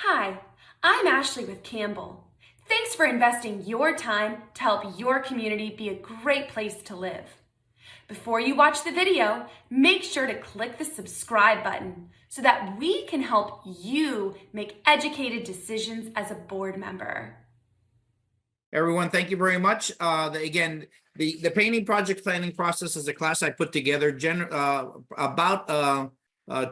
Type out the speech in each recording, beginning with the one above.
Hi, I'm Ashley with Campbell. Thanks for investing your time to help your community be a great place to live. Before you watch the video, make sure to click the subscribe button so that we can help you make educated decisions as a board member. Everyone, thank you very much. The painting project planning process is a class I put together about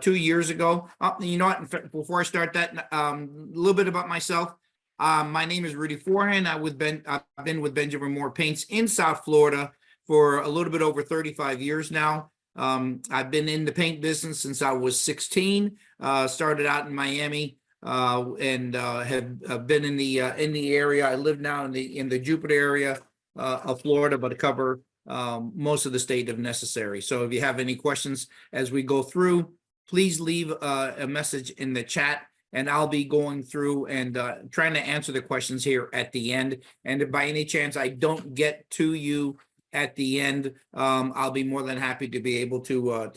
2 years ago. You know what? In fact, before I start that, a little bit about myself. My name is Rudy Forjan. I've been with Benjamin Moore Paints in South Florida for a little bit over 35 years now. I've been in the paint business since I was 16. Started out in Miami. And have been in the area. I live now in the Jupiter area of Florida, but I cover most of the state if necessary. So if you have any questions as we go through, please leave a message in the chat, and I'll be going through and trying to answer the questions here at the end. And if by any chance I don't get to you at the end, I'll be more than happy to be able to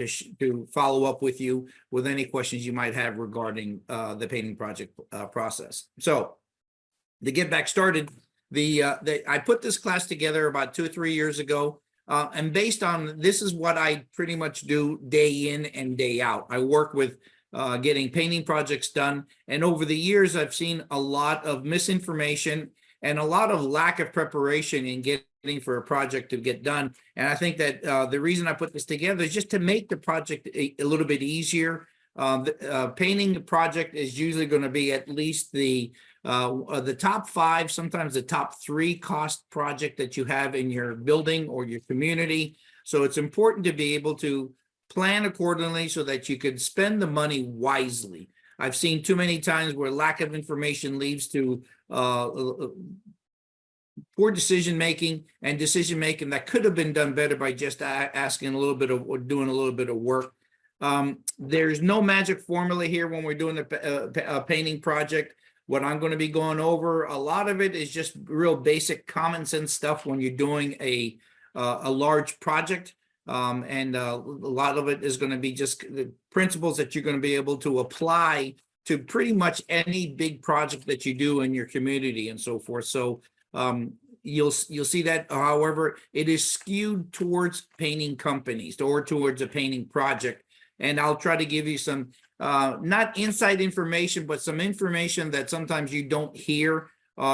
follow up with you with any questions you might have regarding the painting project process. So to get back started, I put this class together about 2 or 3 years ago, and based on this is what I pretty much do day in and day out. I work with getting painting projects done, and over the years I've seen a lot of misinformation and a lot of lack of preparation in getting for a project to get done. And I think that the reason I put this together is just to make the project a little bit easier. Painting the project is usually going to be at least the top 5, sometimes the top 3 cost project that you have in your building or your community. So it's important to be able to plan accordingly so that you can spend the money wisely. I've seen too many times where lack of information leads to poor decision-making that could have been done better by just asking a little bit of or doing a little bit of work. There's no magic formula here when we're doing a painting project. What I'm going to be going over, a lot of it is just real basic common sense stuff when you're doing a large project. And a lot of it is going to be just the principles that you're going to be able to apply to pretty much any big project that you do in your community and so forth. So you'll see that, however, it is skewed towards painting companies or towards a painting project. And I'll try to give you some not inside information, but some information that sometimes you don't hear,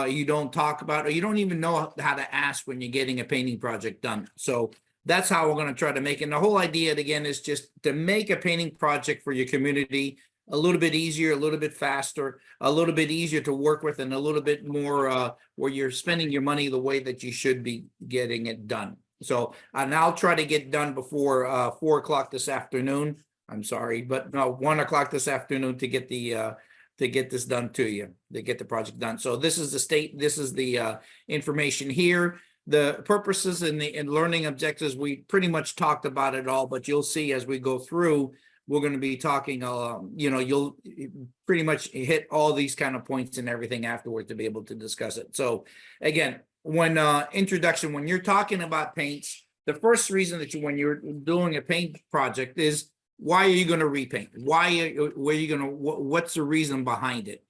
you don't talk about, or you don't even know how to ask when you're getting a painting project done. So that's how we're going to try to make it. And the whole idea, again, is just to make a painting project for your community a little bit easier, a little bit faster, a little bit easier to work with, and a little bit more where you're spending your money the way that you should be getting it done. So, and I'll try to get done before 4 o'clock this afternoon. I'm sorry, but no, 1 o'clock this afternoon to get this done to you, to get the project done. So this is the information here. The purposes and the learning objectives, we pretty much talked about it all, but you'll see as we go through, we're going to be talking, you'll pretty much hit all these kind of points and everything afterward to be able to discuss it. So again, when when you're talking about paints, the first reason that when you're doing a paint project is, why are you going to repaint? What's the reason behind it?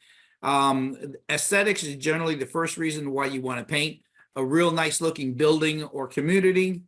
Aesthetics is generally the first reason why you want to paint. A real nice looking building or community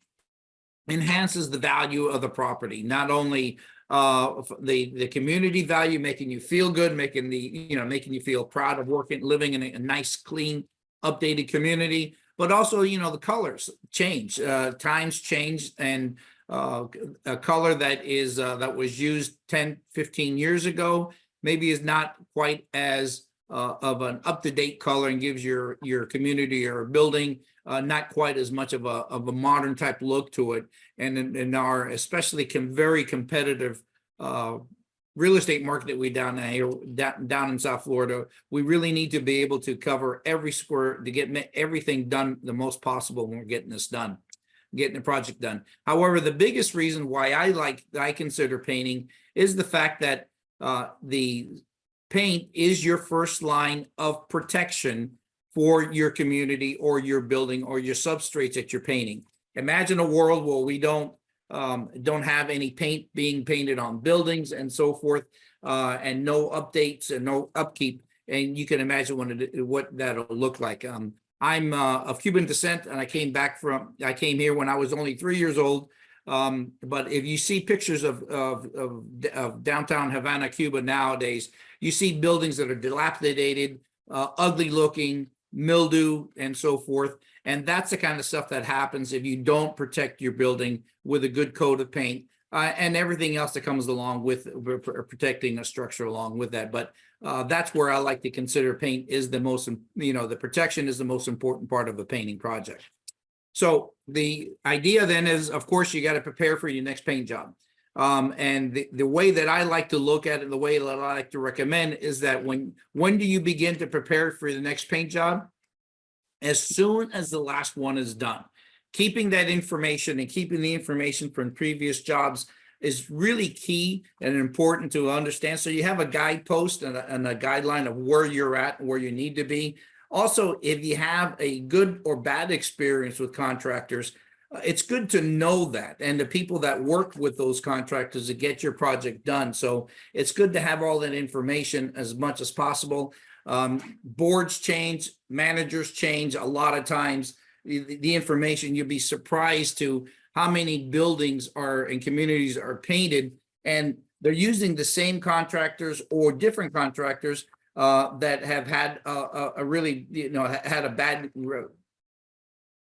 enhances the value of the property, not only the community value, making you feel good, making you feel proud of living in a nice, clean, updated community, but also, the colors change, times change, and a color that was used 10, 15 years ago maybe is not quite as of an up-to-date color and gives your community or building not quite as much of a modern type look to it. And in our especially very competitive real estate market that we down in South Florida, we really need to be able to cover every square to get everything done the most possible when we're getting the project done. However, the biggest reason why I consider painting is the fact that the paint is your first line of protection for your community or your building or your substrates that you're painting. Imagine a world where we don't have any paint being painted on buildings and so forth, and no updates and no upkeep. and you can imagine what that'll look like. I'm of Cuban descent, and I came here when I was only 3 years old. But if you see pictures of downtown Havana, Cuba nowadays, you see buildings that are dilapidated, ugly looking, mildew, and so forth. And that's the kind of stuff that happens if you don't protect your building with a good coat of paint, and everything else that comes along with protecting a structure along with that. But that's where I like to consider paint is the most, the protection is the most important part of a painting project. So the idea then is, of course, you got to prepare for your next paint job. And the way that I like to look at it, the way that I like to recommend is that when do you begin to prepare for the next paint job? As soon as the last one is done. Keeping that information and keeping the information from previous jobs is really key and important to understand. So you have a guidepost and a guideline of where you're at and where you need to be. Also, if you have a good or bad experience with contractors, it's good to know that, and the people that work with those contractors to get your project done. So it's good to have all that information as much as possible. Boards change, managers change a lot of times. The information, you'll be surprised to how many buildings and communities are painted, and they're using the same contractors or different contractors that have had a really, had a bad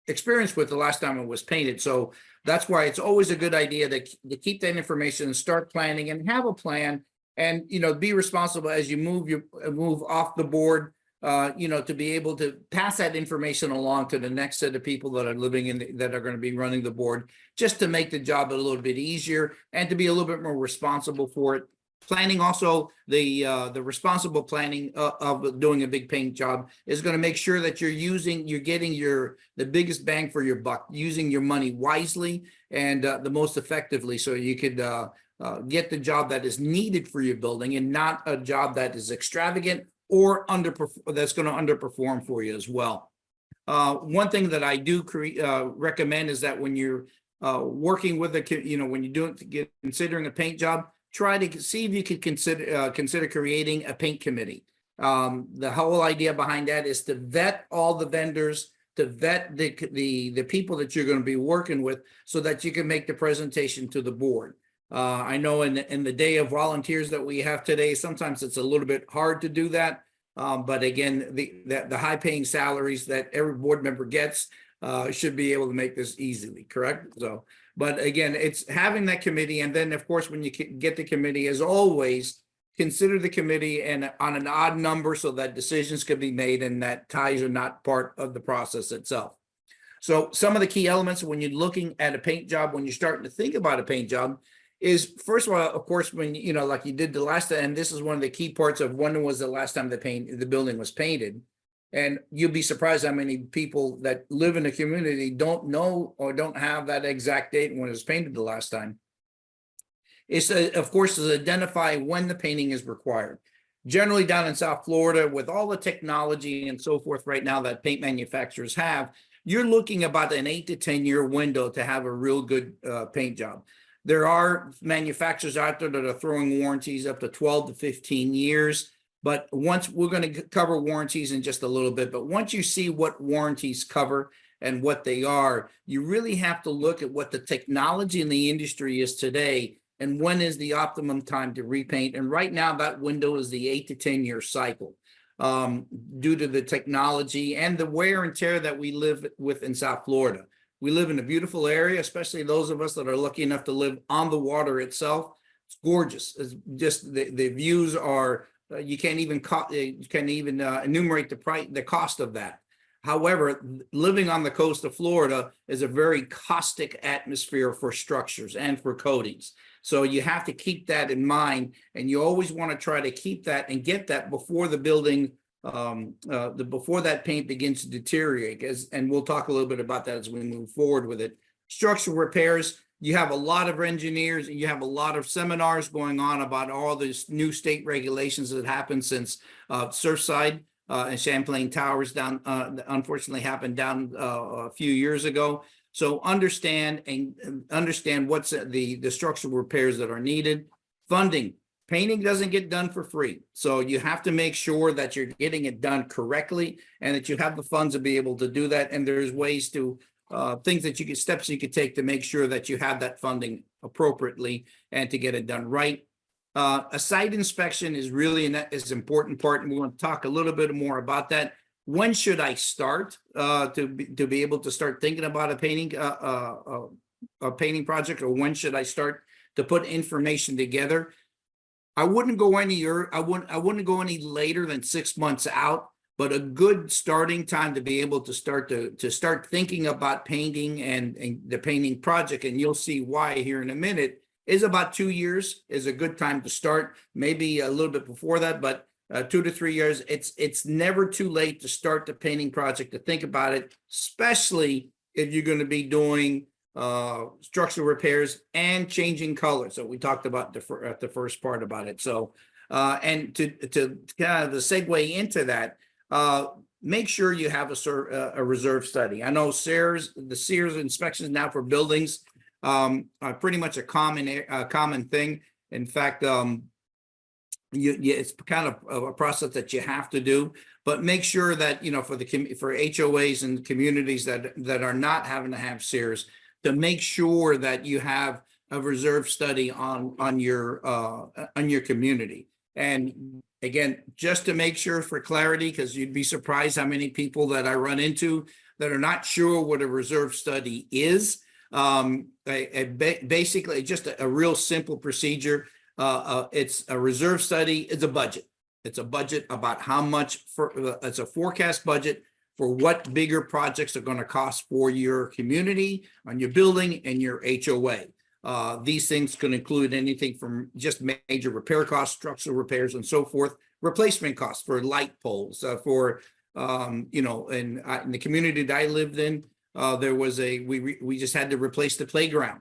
experience with the last time it was painted. So that's why it's always a good idea to keep that information and start planning and have a plan, and be responsible as you move off the board, to be able to pass that information along to the next set of people that are living that are going to be running the board, just to make the job a little bit easier and to be a little bit more responsible for it. Planning also, the responsible planning of doing a big paint job is going to make sure that you're getting the biggest bang for your buck, using your money wisely and the most effectively, so you could get the job that is needed for your building and not a job that is extravagant or that's going to underperform for you as well. One thing that I do recommend is that when you're working with when you're considering a paint job, try to see if you could consider creating a paint committee. The whole idea behind that is to vet all the vendors, to vet the people that you're going to be working with, so that you can make the presentation to the board. I know in the day of volunteers that we have today, sometimes it's a little bit hard to do that. But again, the high paying salaries that every board member gets should be able to make this easily, correct? So, but again, it's having that committee. And then of course, when you get the committee, as always, consider the committee and on an odd number so that decisions can be made and that ties are not part of the process itself. So some of the key elements when you're looking at a paint job, when you're starting to think about a paint job, is first of all, of course, when like you did the last time, and this is one of the key parts of when was the last time the building was painted. And you'll be surprised how many people that live in a community don't know or don't have that exact date when it was painted the last time. It's of course to identify when the painting is required. Generally down in South Florida, with all the technology and so forth right now that paint manufacturers have, you're looking about an 8 to 10 year window to have a real good paint job. There are manufacturers out there that are throwing warranties up to 12 to 15 years. But once we're going to cover warranties in just a little bit, but once you see what warranties cover and what they are, you really have to look at what the technology in the industry is today and when is the optimum time to repaint. And right now that window is the 8 to 10 year cycle, due to the technology and the wear and tear that we live with in South Florida. We live in a beautiful area, especially those of us that are lucky enough to live on the water itself. It's gorgeous. It's just the views are, you can't even enumerate the cost of that. However, living on the coast of Florida is a very caustic atmosphere for structures and for coatings. So you have to keep that in mind, and you always want to try to keep that and get that before the building, before that paint begins to deteriorate. And we'll talk a little bit about that as we move forward with it. Structural repairs. You have a lot of engineers and you have a lot of seminars going on about all these new state regulations that happened since Surfside and Champlain Towers unfortunately happened down a few years ago. So understand what's the structural repairs that are needed. Funding. painting doesn't get done for free. So you have to make sure that you're getting it done correctly and that you have the funds to be able to do that. And there's ways to, things that you can, steps you could take to make sure that you have that funding appropriately and to get it done right. A site inspection is really an important part, and we want to talk a little bit more about that. When should I start to be able to start thinking about a painting project, or when should I start to put information together? I wouldn't go I wouldn't go any later than 6 months out, but a good starting time to be able to start thinking about painting and the painting project, and you'll see why here in a minute, is about 2 years is a good time to start. Maybe a little bit before that, but 2 to 3 years. It's never too late to start the painting project, to think about it, especially if you're going to be doing structural repairs and changing colors. So we talked about the first part about it. So and to kind of the segue into that, make sure you have a reserve study. I know the Sears inspections now for buildings are pretty much a common thing. In fact, it's kind of a process that you have to do, but make sure that, you know, for HOAs and communities that are not having to have Sears, to make sure that you have a reserve study on your community. And again, just to make sure, for clarity, because you'd be surprised how many people that I run into that are not sure what a reserve study is. Basically just a real simple procedure. It's a reserve study. It's a budget. It's a budget about how much it's a forecast budget for what bigger projects are going to cost for your community, on your building, and your HOA. These things can include anything from just major repair costs, structural repairs, and so forth, replacement costs for light poles, you know, in the community that I lived in, there was we just had to replace the playground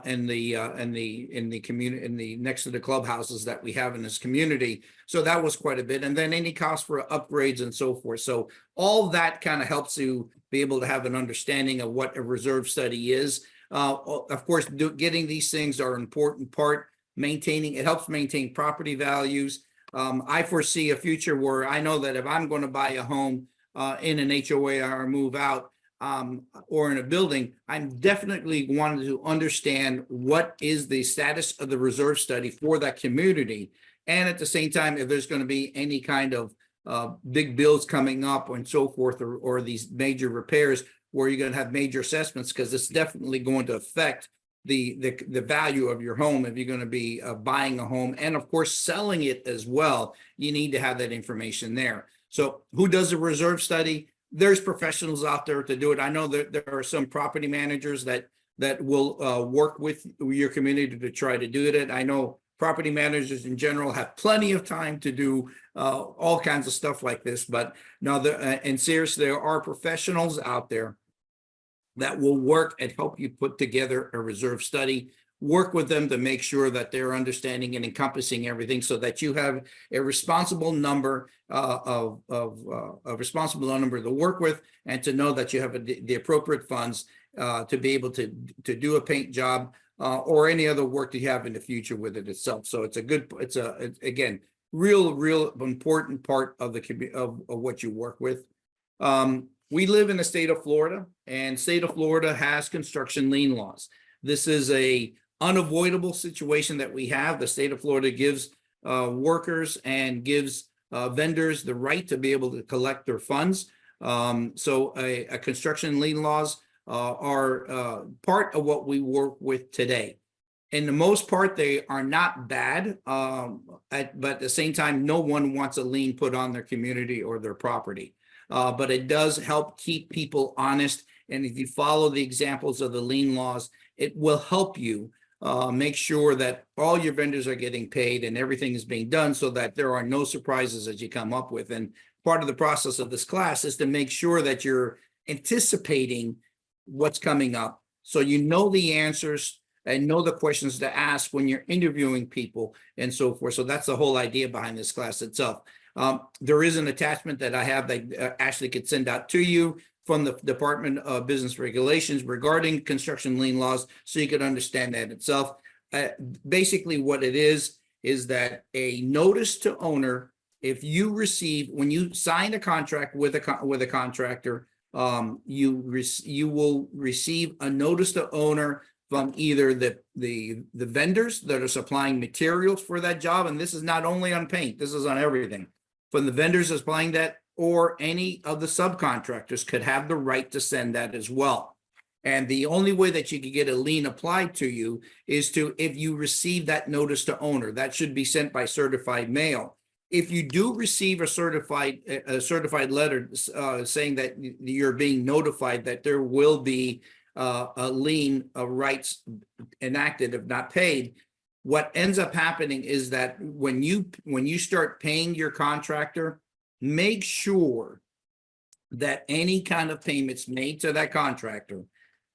in the community, next to the clubhouses that we have in this community. So that was quite a bit. And then any cost for upgrades and so forth. So all that kind of helps you be able to have an understanding of what a reserve study is. Of course, getting these things are an important part. It helps maintain property values. I foresee a future where I know that if I'm going to buy a home in an HOA or move out, or in a building, I'm definitely wanting to understand what is the status of the reserve study for that community. And at the same time, if there's going to be any kind of big bills coming up and so forth, or these major repairs where you're going to have major assessments, because it's definitely going to affect the value of your home if you're going to be buying a home, and of course selling it as well. You need to have that information there. So who does a reserve study? There's professionals out there to do it. I know that there are some property managers that will work with your community to try to do it. I know property managers in general have plenty of time to do all kinds of stuff like this, but no, and seriously, there are professionals out there that will work and help you put together a reserve study. Work with them to make sure that they're understanding and encompassing everything, so that you have a responsible number a responsible number to work with, and to know that you have the appropriate funds to be able to do a paint job or any other work that you have in the future with it itself. So it's again, real important part of of what you work with. We live in the state of Florida, and state of Florida has construction lien laws. This is a unavoidable situation that we have. The state of Florida gives workers and gives vendors the right to be able to collect their funds. So a construction lien laws are part of what we work with today. In the most part, they are not bad, but at the same time, no one wants a lien put on their community or their property. But it does help keep people honest. And if you follow the examples of the lien laws, it will help you make sure that all your vendors are getting paid and everything is being done, so that there are no surprises as you come up with. And part of the process of this class is to make sure that you're anticipating what's coming up, so you know the answers and know the questions to ask when you're interviewing people and so forth. So that's the whole idea behind this class itself. There is an attachment that I have that Ashley could send out to you from the Department of Business Regulations regarding construction lien laws, so you can understand that itself. Basically what it is is that a notice to owner, if you receive, when you sign a contract with a contractor, you will receive a notice to owner from either the vendors that are supplying materials for that job, and this is not only on paint, this is on everything, from the vendors supplying that, or any of the subcontractors could have the right to send that as well. And the only way that you can get a lien applied to you is if you receive that notice to owner. That should be sent by certified mail. If you do receive a certified letter saying that you're being notified that there will be a lien of rights enacted if not paid, what ends up happening is that when you start paying your contractor, make sure that any kind of payments made to that contractor,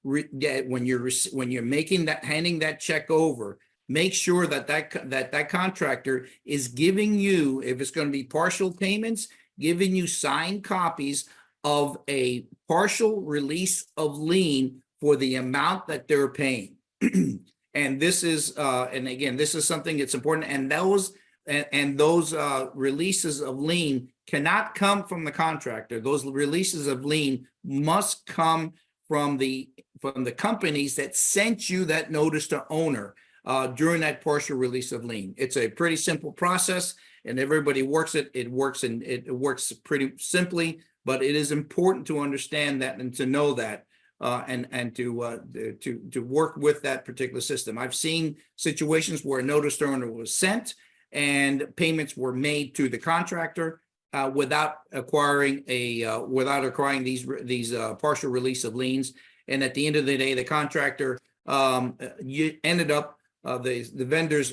when you're making that, handing that check over, make sure that contractor is giving you, if it's going to be partial payments, giving you signed copies of a partial release of lien for the amount that they're paying. And this is, and again, this is something that's important. And those releases of lien cannot come from the contractor. Those releases of lien must come from the companies that sent you that notice to owner during that partial release of lien. It's a pretty simple process, and everybody works it. It works pretty simply, but it is important to understand that and to know that. And to work with that particular system. I've seen situations where a notice to owner was sent and payments were made to the contractor without acquiring these partial release of liens. And at the end of the day, the contractor you ended up the vendors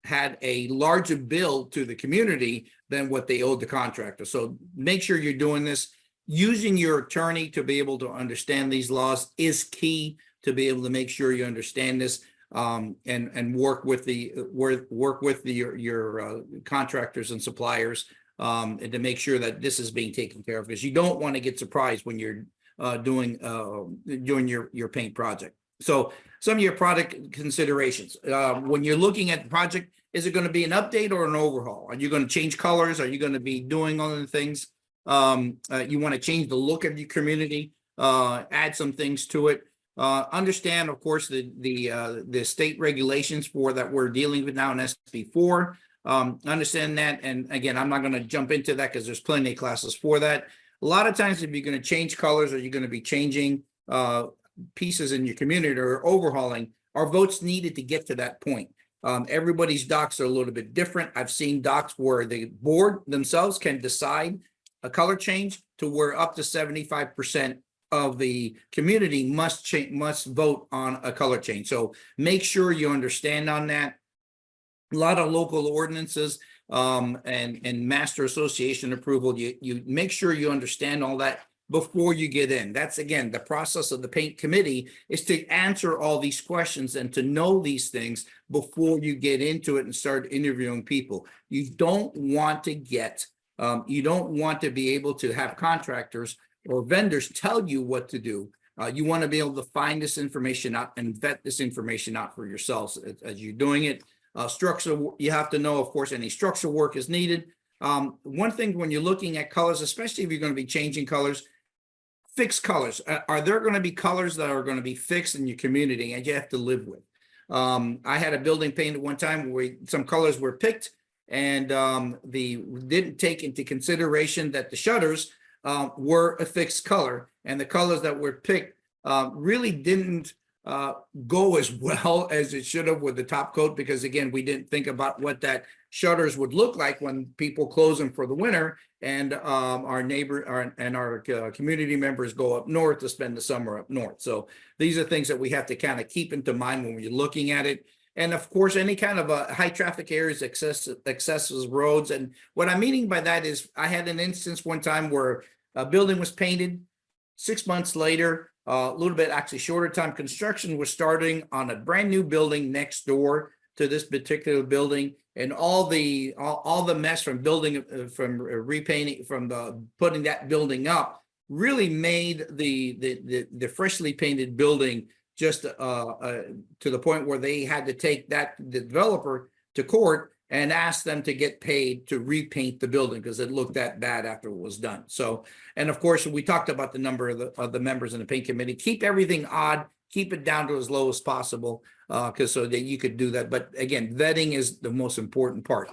had a larger bill to the community than what they owed the contractor. So make sure you're doing this. Using your attorney to be able to understand these laws is key to be able to make sure you understand this, and work with your contractors and suppliers, and to make sure that this is being taken care of, because you don't want to get surprised when you're doing your paint project. So some of your product considerations when you're looking at the project: is it going to be an update or an overhaul? Are you going to change colors? Are you going to be doing other things? You want to change the look of your community, add some things to it. Understand, of course, the state regulations for that we're dealing with now in SB4. Understand that, and again, I'm not going to jump into that because there's plenty of classes for that. A lot of times, if you're going to change colors or you're going to be changing pieces in your community or overhauling, our votes needed to get to that point. Everybody's docks are a little bit different. I've seen docks where the board themselves can decide a color change to where up to 75% of the community must vote on a color change. So make sure you understand on that. A lot of local ordinances and master association approval. You make sure you understand all that before you get in. That's, again, the process of the paint committee, is to answer all these questions and to know these things before you get into it and start interviewing people. You don't want to be able to have contractors or vendors tell you what to do. You want to be able to find this information out and vet this information out for yourselves as you're doing it. Structure, you have to know, of course, any structural work is needed. One thing when you're looking at colors, especially if you're going to be changing colors, fixed colors. Are there going to be colors that are going to be fixed in your community and you have to live with? I had a building painted one time where some colors were picked, and didn't take into consideration that the shutters were a fixed color, and the colors that were picked really didn't go as well as it should have with the top coat, because again, we didn't think about what that shutters would look like when people close them for the winter, and our community members go up north to spend the summer up north. So these are things that we have to kind of keep into mind when we're looking at it. And of course, any kind of high traffic areas, excesses roads. And what I'm meaning by that is, I had an instance one time where a building was painted. 6 months later, a little bit actually shorter time, construction was starting on a brand new building next door to this particular building, and all the mess from repainting, from putting that building up, really made the freshly painted building just to the point where they had to take the developer to court and ask them to get paid to repaint the building because it looked that bad after it was done. So, and of course, we talked about the number of the members in the paint committee. Keep everything odd, keep it down to as low as possible, because so that you could do that. But again, vetting is the most important part.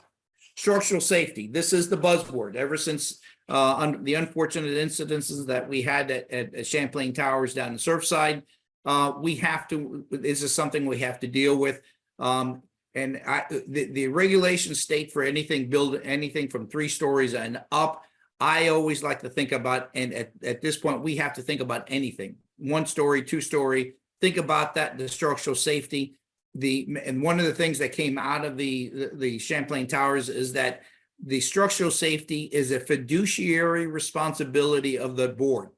Structural safety. This is the buzzword ever since the unfortunate incidences that we had at Champlain Towers down in Surfside. We have to. This is something we have to deal with. And the regulations state for anything anything from 3 stories and up. I always like to think about, and at this point, we have to think about anything 1 story, 2 story. Think about that, the structural safety. And one of the things that came out of the Champlain Towers is that the structural safety is a fiduciary responsibility of the board.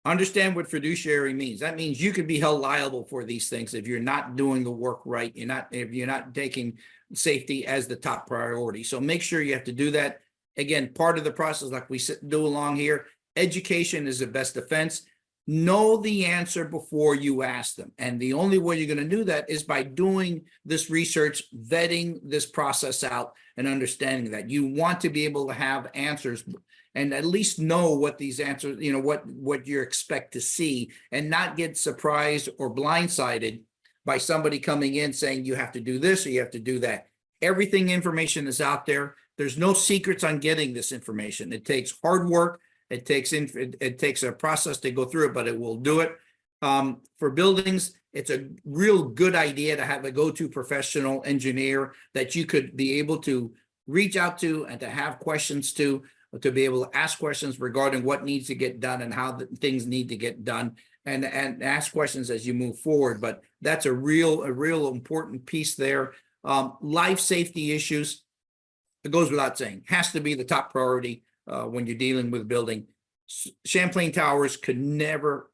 Understand what fiduciary means. That means you could be held liable for these things if you're not doing the work right. If you're not taking safety as the top priority. So make sure you have to do that. Again, part of the process, like we do along here, education is the best defense. Know the answer before you ask them. And the only way you're going to do that is by doing this research, vetting this process out, and understanding that you want to be able to have answers and at least know what these answers, what you expect to see, and not get surprised or blindsided by somebody coming in saying you have to do this or you have to do that. Everything information is out there. There's no secrets on getting this information. It takes hard work. It takes a process to go through it, but it will do it. For buildings, it's a real good idea to have a go-to professional engineer that you could be able to reach out to and to have questions to be able to ask questions regarding what needs to get done and how things need to get done, and ask questions as you move forward. But that's a real important piece there. Life safety issues, it goes without saying, has to be the top priority when you're dealing with building. Champlain Towers can never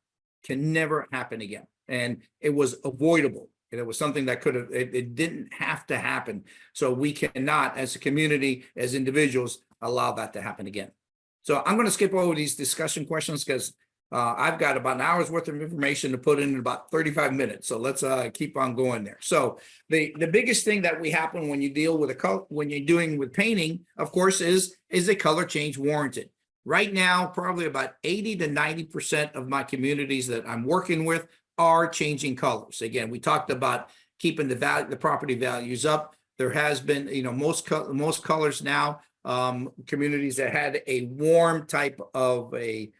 happen again. And it was avoidable. And it was something that it didn't have to happen. So we cannot, as a community, as individuals, allow that to happen again. So I'm going to skip over these discussion questions because I've got about an hour's worth of information to put in about 35 minutes. So let's keep on going there. So the biggest thing that we happen when you deal with when you're doing with painting, of course, is a color change warranted. Right now, probably about 80 to 90% of my communities that I'm working with are changing colors. Again, we talked about keeping the property values up. There has been, most colors now, communities that had a warm type of a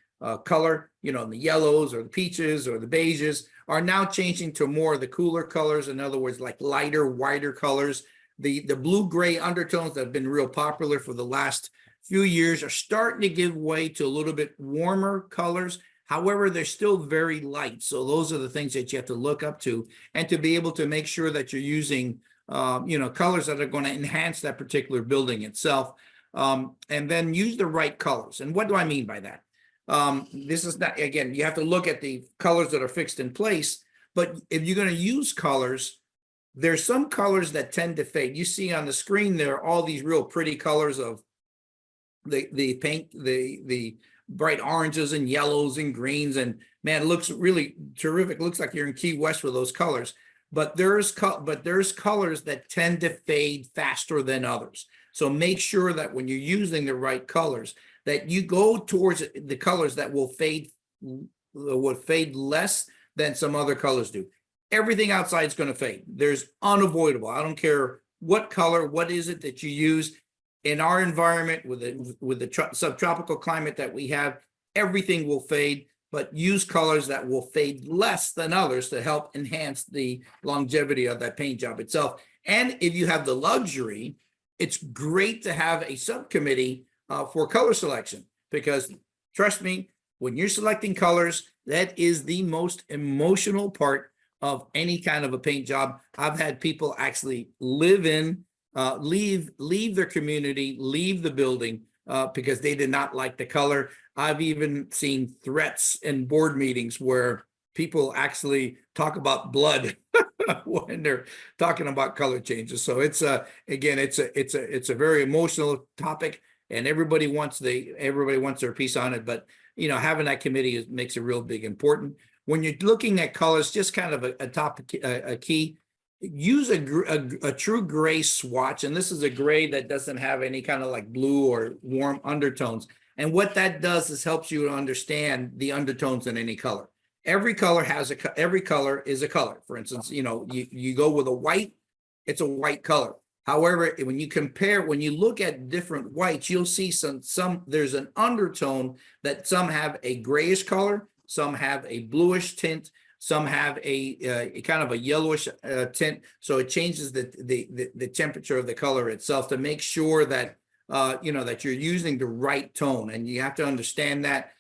color, the yellows or the peaches or the beiges are now changing to more of the cooler colors. In other words, like lighter, whiter colors. The blue-gray undertones that have been real popular for the last few years are starting to give way to a little bit warmer colors. However, they're still very light. So those are the things that you have to look up to, and to be able to make sure that you're using, colors that are going to enhance that particular building itself. And then use the right colors. And what do I mean by that? This is not, again, you have to look at the colors that are fixed in place, but if you're going to use colors, there's some colors that tend to fade. You see on the screen there are all these real pretty colors of the paint, the bright oranges and yellows and greens, and man, it looks really terrific. Looks like you're in Key West with those colors. But there's colors that tend to fade faster than others. So make sure that when you're using the right colors, that you go towards the colors that will fade less than some other colors do. Everything outside is going to fade. There's unavoidable. I don't care what color, what is it that you use. In our environment with the subtropical climate that we have, everything will fade, but use colors that will fade less than others to help enhance the longevity of that paint job itself. And if you have the luxury, it's great to have a subcommittee for color selection, because trust me, when you're selecting colors, that is the most emotional part of any kind of a paint job. I've had people actually leave their community, leave the building because they did not like the color. I've even seen threats in board meetings where people actually talk about blood when they're talking about color changes. So it's again, it's a very emotional topic, and everybody wants their piece on it. But having that committee makes it real big important. When you're looking at colors, just kind of a key. use a true gray swatch. And this is a gray that doesn't have any kind of like blue or warm undertones. And what that does is helps you to understand the undertones in any color. Every color is a color. For instance, you go with a white, it's a white color. However, when you look at different whites, you'll see there's an undertone that some have a grayish color, some have a bluish tint, some have a kind of a yellowish tint. So it changes the temperature of the color itself to make sure that that you're using the right tone. And you have to understand that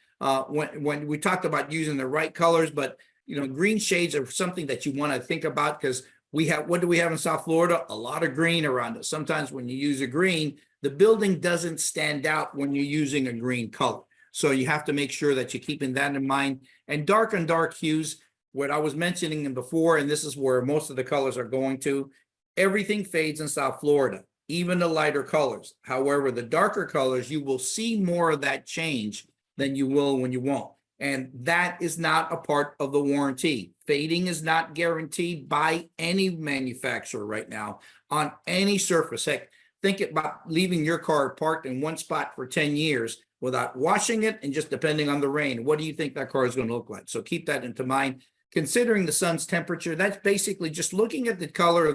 when we talked about using the right colors, but green shades are something that you want to think about, because what do we have in South Florida? A lot of green around us. Sometimes when you use a green, the building doesn't stand out when you're using a green color. So you have to make sure that you're keeping that in mind. And dark on dark hues, what I was mentioning before, and this is where most of the colors are going to, everything fades in South Florida, even the lighter colors. However, the darker colors, you will see more of that change than you will when you won't. And that is not a part of the warranty. Fading is not guaranteed by any manufacturer right now on any surface. Heck, think about leaving your car parked in one spot for 10 years without washing it and just depending on the rain. What do you think that car is going to look like? So keep that into mind. Considering the sun's temperature, that's basically just looking at the color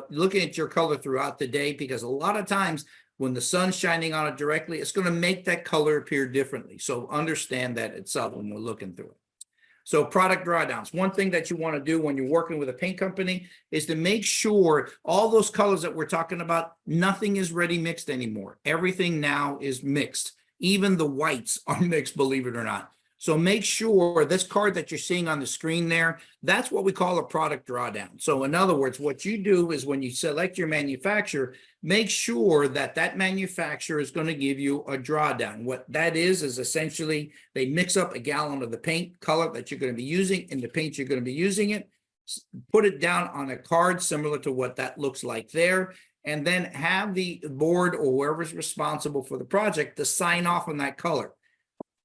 looking at your color throughout the day, because a lot of times when the sun's shining on it directly, it's going to make that color appear differently. So understand that itself when we're looking through it. So product drawdowns. One thing that you want to do when you're working with a paint company is to make sure all those colors that we're talking about, nothing is ready mixed anymore. Everything now is mixed. Even the whites are mixed, believe it or not. So make sure this card that you're seeing on the screen there, that's what we call a product drawdown. So in other words, what you do is when you select your manufacturer, make sure that that manufacturer is going to give you a drawdown. What that is essentially they mix up a gallon of the paint color that you're going to be using and the paint you're going to be using it, put it down on a card similar to what that looks like there, and then have the board or whoever's responsible for the project to sign off on that color.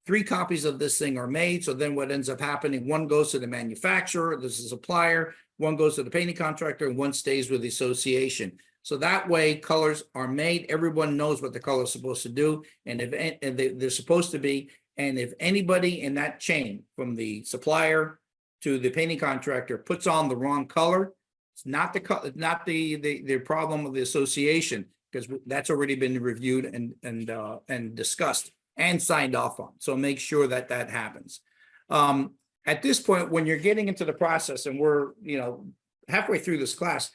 3 copies of this thing are made. So then what ends up happening, one goes to the manufacturer, this is a supplier, one goes to the painting contractor, and one stays with the association. So that way colors are made. Everyone knows what the color is supposed to do. And they're supposed to be. And if anybody in that chain from the supplier to the painting contractor puts on the wrong color, it's not the problem of the association, because that's already been reviewed and discussed and signed off on. So make sure that that happens. At this point, when you're getting into the process, and we're halfway through this class,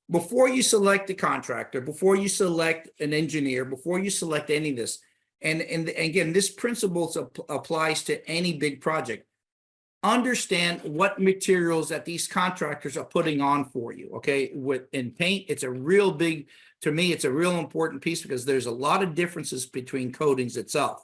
before you select a contractor, before you select an engineer, before you select any of this, and again, this principle applies to any big project, understand what materials that these contractors are putting on for you. Okay, in paint, it's a real big, to me, it's a real important piece, because there's a lot of differences between coatings itself.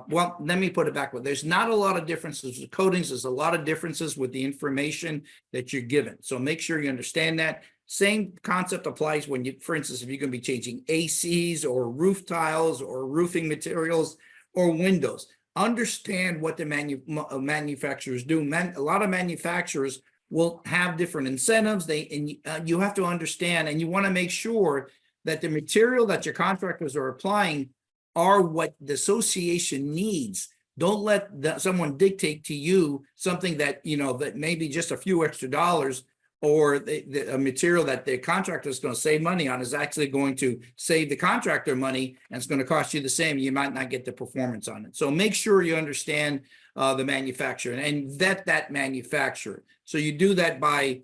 Well, let me put it back. There's not a lot of differences with coatings. There's a lot of differences with the information that you're given. So make sure you understand that. Same concept applies when you, for instance, if you're going to be changing ACs or roof tiles or roofing materials or windows. Understand what the manufacturers do. A lot of manufacturers will have different incentives. You have to understand, and you want to make sure that the material that your contractors are applying are what the association needs. Don't let someone dictate to you something that that maybe just a few extra dollars, or a material that the contractor is going to save money on is actually going to save the contractor money, and it's going to cost you the same. You might not get the performance on it. So make sure you understand the manufacturer and vet that manufacturer. So you do that by,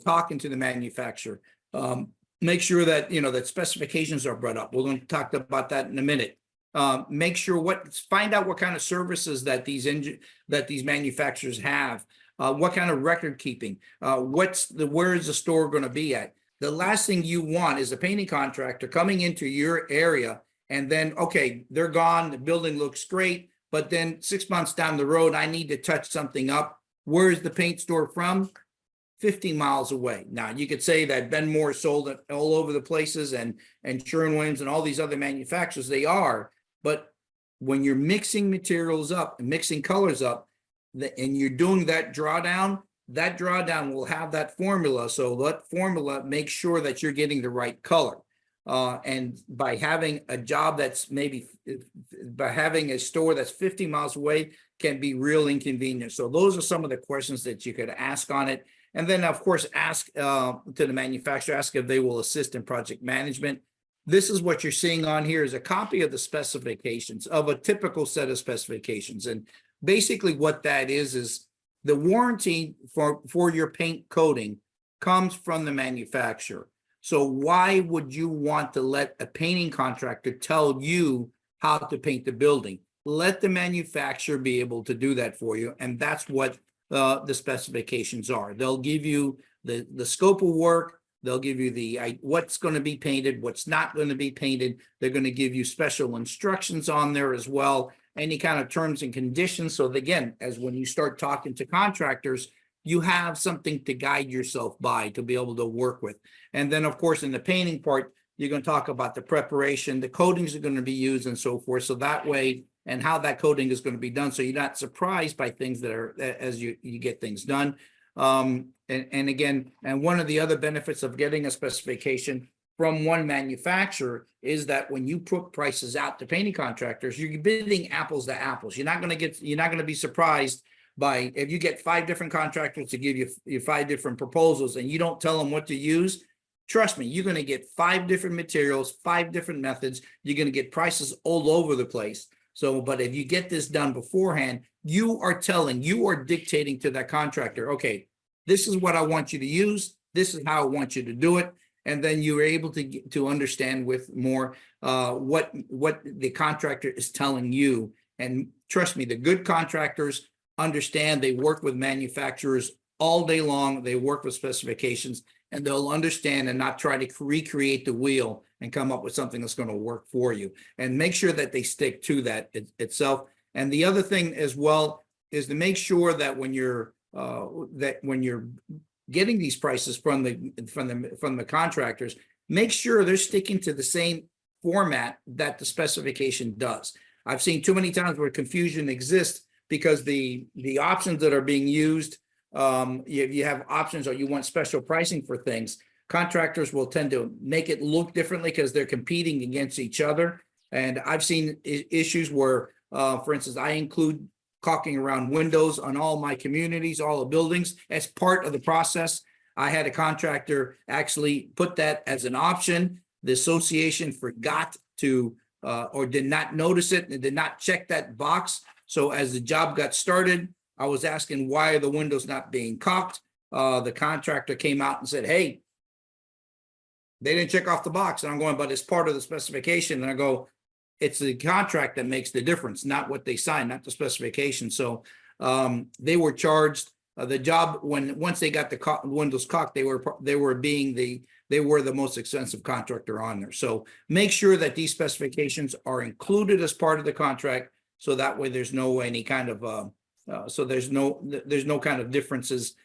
talking to the manufacturer. Make sure that, that specifications are brought up. We're going to talk about that in a minute. Make sure find out what kind of services that these manufacturers have. What kind of record keeping? Where is the store going to be at? The last thing you want is a painting contractor coming into your area, and then, okay, they're gone. The building looks great, but then 6 months down the road, I need to touch something up. Where is the paint store from? 15 miles away. Now, you could say that Ben Moore sold it all over the places, and Sherwin-Williams and all these other manufacturers, they are. But when you're mixing materials up and mixing colors up, and you're doing that drawdown, that drawdown will have that formula. So that formula makes sure that you're getting the right color. And by having a job that's maybe, by having a store that's 50 miles away can be real inconvenient. So those are some of the questions that you could ask on it. And then, of course, ask to the manufacturer, ask if they will assist in project management. This is what you're seeing on here is a copy of the specifications of a typical set of specifications. And basically what that is the warranty for your paint coating comes from the manufacturer. So why would you want to let a painting contractor tell you how to paint the building? Let the manufacturer be able to do that for you. And that's what the specifications are. They'll give you the scope of work. They'll give you the what's going to be painted, what's not going to be painted. They're going to give you special instructions on there as well, any kind of terms and conditions. So again, as when you start talking to contractors, you have something to guide yourself by to be able to work with. And then, of course, in the painting part, you're going to talk about the preparation, the coatings are going to be used and so forth. So that way, and how that coating is going to be done. So you're not surprised by things that are as you get things done. And again, and one of the other benefits of getting a specification from one manufacturer is that when you put prices out to painting contractors, you're bidding apples to apples. You're not going to be surprised by if you get 5 different contractors to give you 5 different proposals and you don't tell them what to use. Trust me, you're going to get 5 different materials, 5 different methods. You're going to get prices all over the place. So, but if you get this done beforehand, you are dictating to that contractor, okay, this is what I want you to use. This is how I want you to do it. And then you're able to understand with more what the contractor is telling you. And trust me, the good contractors understand. They work with manufacturers all day long. They work with specifications and they'll understand and not try to recreate the wheel and come up with something that's going to work for you, and make sure that they stick to that itself. And the other thing as well is to make sure that when you're getting these prices from the contractors, make sure they're sticking to the same format that the specification does. I've seen too many times where confusion exists because the options that are being used, you have options or you want special pricing for things. Contractors will tend to make it look differently because they're competing against each other. And I've seen issues where, for instance, I include caulking around windows on all my communities, all the buildings as part of the process. I had a contractor actually put that as an option. The association forgot to or did not notice it and did not check that box. So as the job got started, I was asking why are the windows not being caulked. The contractor came out and said, hey, they didn't check off the box. And I'm going, but it's part of the specification. And I go, it's the contract that makes the difference, not what they sign, not the specification. So they were charged the job once they got the windows caulked, they were the most expensive contractor on there. So make sure that these specifications are included as part of the contract. So that way there's no any kind of there's no kind of differences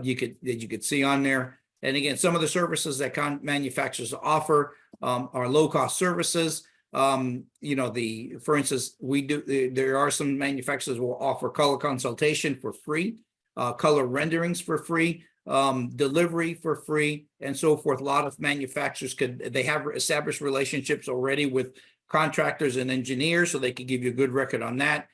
you could see on there. And again, some of the services that manufacturers offer are low-cost services. For instance, there are some manufacturers who will offer color consultation for free, color renderings for free, delivery for free, and so forth. A lot of manufacturers they have established relationships already with contractors and engineers, so they can give you a good record on that.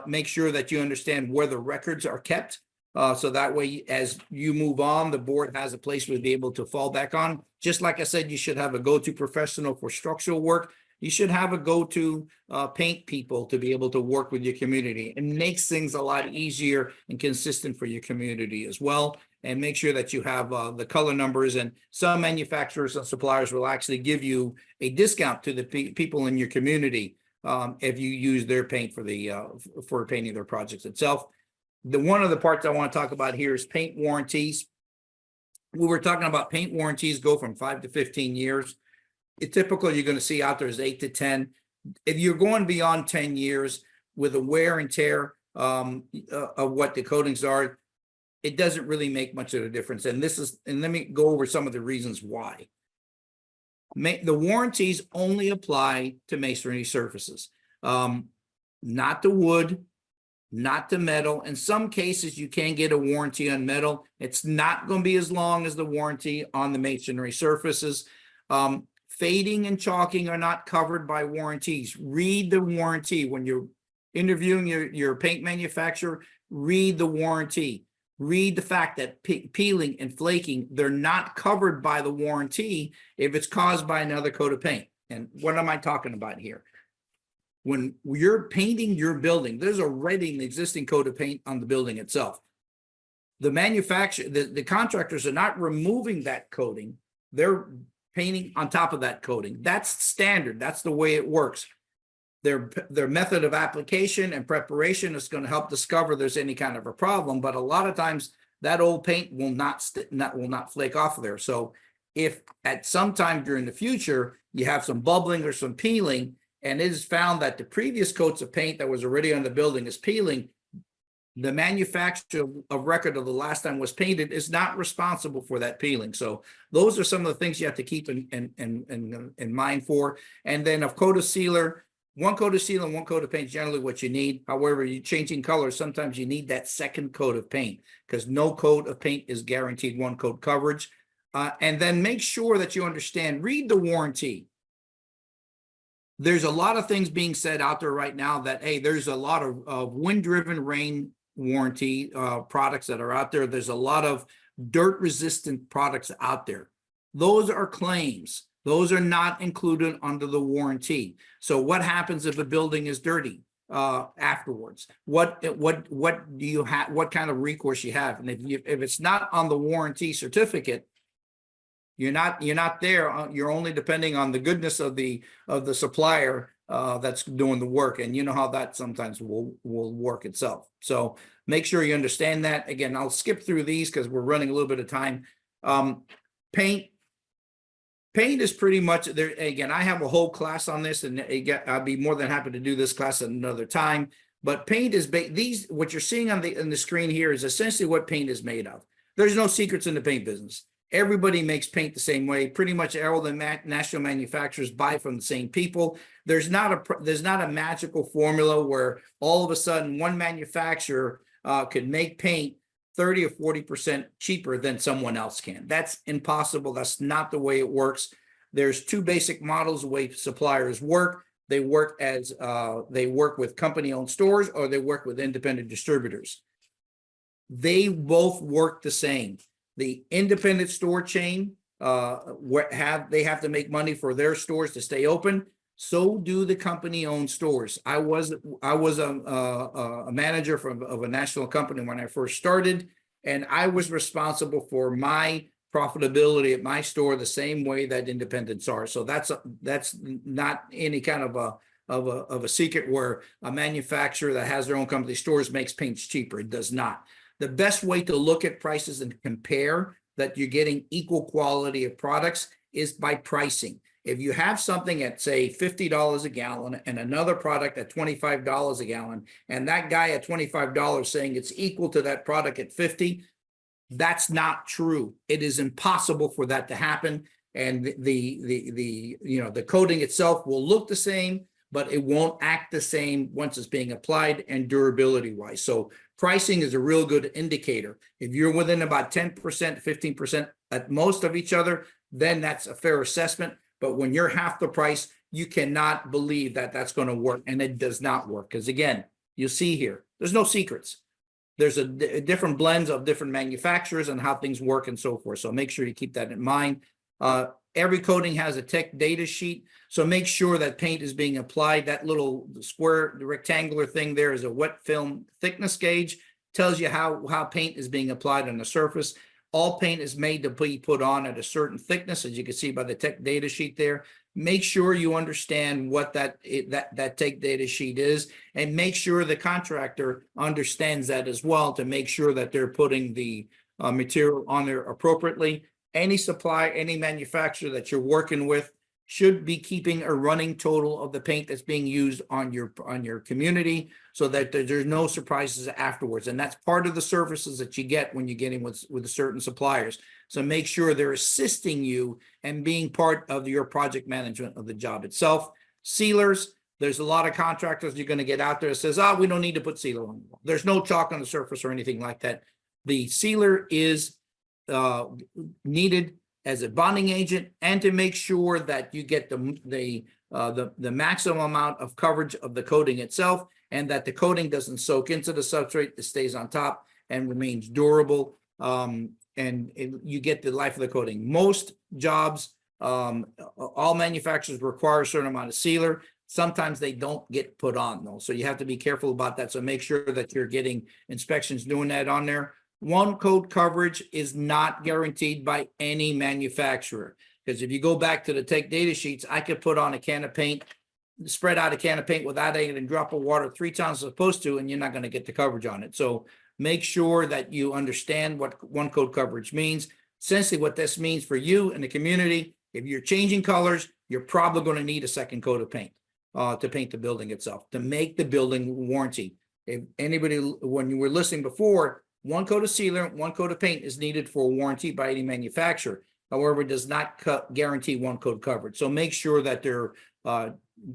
Make sure that you understand where the records are kept. So that way, as you move on, the board has a place to be able to fall back on. Just like I said, you should have a go-to professional for structural work. You should have a go-to paint people to be able to work with your community. It makes things a lot easier and consistent for your community as well. And make sure that you have the color numbers. And some manufacturers and suppliers will actually give you a discount to the people in your community if you use their paint for painting their projects itself. One of the parts I want to talk about here is paint warranties. We were talking about paint warranties go from 5 to 15 years. Typically, you're going to see out there is 8 to 10. If you're going beyond 10 years with the wear and tear of what the coatings are, it doesn't really make much of a difference. And let me go over some of the reasons why. The warranties only apply to masonry surfaces, not the wood, not to metal. In some cases, you can get a warranty on metal. It's not going to be as long as the warranty on the masonry surfaces. Fading and chalking are not covered by warranties. Read the warranty. When you're interviewing your paint manufacturer, read the warranty. Read the fact that peeling and flaking, they're not covered by the warranty if it's caused by another coat of paint. And what am I talking about here? When you're painting your building, there's already an existing coat of paint on the building itself. The manufacturer, the contractors are not removing that coating. They're painting on top of that coating. That's standard. That's the way it works. Their method of application and preparation is going to help discover there's any kind of a problem. But a lot of times that old paint will not flake off of there. So if at some time during the future you have some bubbling or some peeling, and it is found that the previous coats of paint that was already on the building is peeling, the manufacturer of record of the last time was painted is not responsible for that peeling. So those are some of the things you have to keep in mind for. And then a coat of sealer, one coat of sealer and one coat of paint is generally what you need. However, you're changing colors, sometimes you need that second coat of paint because no coat of paint is guaranteed one coat coverage. And then make sure that you understand, read the warranty. There's a lot of things being said out there right now that, hey, there's a lot of wind-driven rain warranty products that are out there. There's a lot of dirt-resistant products out there. Those are claims. Those are not included under the warranty. So what happens if a building is dirty afterwards? What do you have? What kind of recourse you have? And if it's not on the warranty certificate, you're not there. You're only depending on the goodness of the supplier that's doing the work, and you know how that sometimes will work itself. So make sure you understand that. Again, I'll skip through these because we're running a little bit of time. Paint is pretty much there. Again, I have a whole class on this, and I'd be more than happy to do this class at another time. But paint is what you're seeing on the screen here is essentially what paint is made of. There's no secrets in the paint business. Everybody makes paint the same way. Pretty much all the national manufacturers buy from the same people. There's not a magical formula where all of a sudden one manufacturer could make paint 30 or 40% cheaper than someone else can. That's impossible. That's not the way it works. There's two basic models the way suppliers work. They work with company-owned stores, or they work with independent distributors. They both work the same. The independent store chain, they have to make money for their stores to stay open. So do the company-owned stores. I was a manager of a national company when I first started, and I was responsible for my profitability at my store the same way that independents are. So that's not any kind of a secret where a manufacturer that has their own company stores makes paints cheaper. It does not. The best way to look at prices and compare that you're getting equal quality of products is by pricing. If you have something at, say, $50 a gallon and another product at $25 a gallon, and that guy at $25 saying it's equal to that product at $50, that's not true. It is impossible for that to happen. And the coating itself will look the same, but it won't act the same once it's being applied and durability wise. So pricing is a real good indicator. If you're within about 10%, 15% at most of each other, then that's a fair assessment. But when you're half the price, you cannot believe that that's going to work. And it does not work. Because again, you see here, there's no secrets. There's a different blends of different manufacturers and how things work and so forth. So make sure you keep that in mind. Every coating has a tech data sheet. So make sure that paint is being applied. That little square, the rectangular thing there is a wet film thickness gauge. Tells you how paint is being applied on the surface. All paint is made to be put on at a certain thickness, as you can see by the tech data sheet there. Make sure you understand what that tech data sheet is, and make sure the contractor understands that as well to make sure that they're putting the material on there appropriately. Any supplier, any manufacturer that you're working with should be keeping a running total of the paint that's being used on your community so that there's no surprises afterwards. And that's part of the services that you get when you're getting with certain suppliers. So make sure they're assisting you and being part of your project management of the job itself. Sealers, There's a lot of contractors you're going to get out there that says, oh, we don't need to put sealer on the wall. There's no chalk on the surface or anything like that. The sealer is needed as a bonding agent and to make sure that you get the maximum amount of coverage of the coating itself, and that the coating doesn't soak into the substrate, it stays on top and remains durable, and you get the life of the coating. Most jobs, all manufacturers require a certain amount of sealer. Sometimes they don't get put on though, so you have to be careful about that. So make sure that you're getting inspections doing that on there. One coat coverage is not guaranteed by any manufacturer, because if you go back to the tech data sheets, I could put on a can of paint, spread out a can of paint without adding a drop of water 3 times as opposed to, and you're not going to get the coverage on it. So make sure that you understand what one coat coverage means. Essentially what this means for you and the community, if you're changing colors, you're probably going to need a second coat of paint to paint the building itself, to make the building warranty. If anybody, when you were listening before, 1 coat of sealer, 1 coat of paint is needed for warranty by any manufacturer. However, it does not guarantee 1 coat coverage. So make sure that they're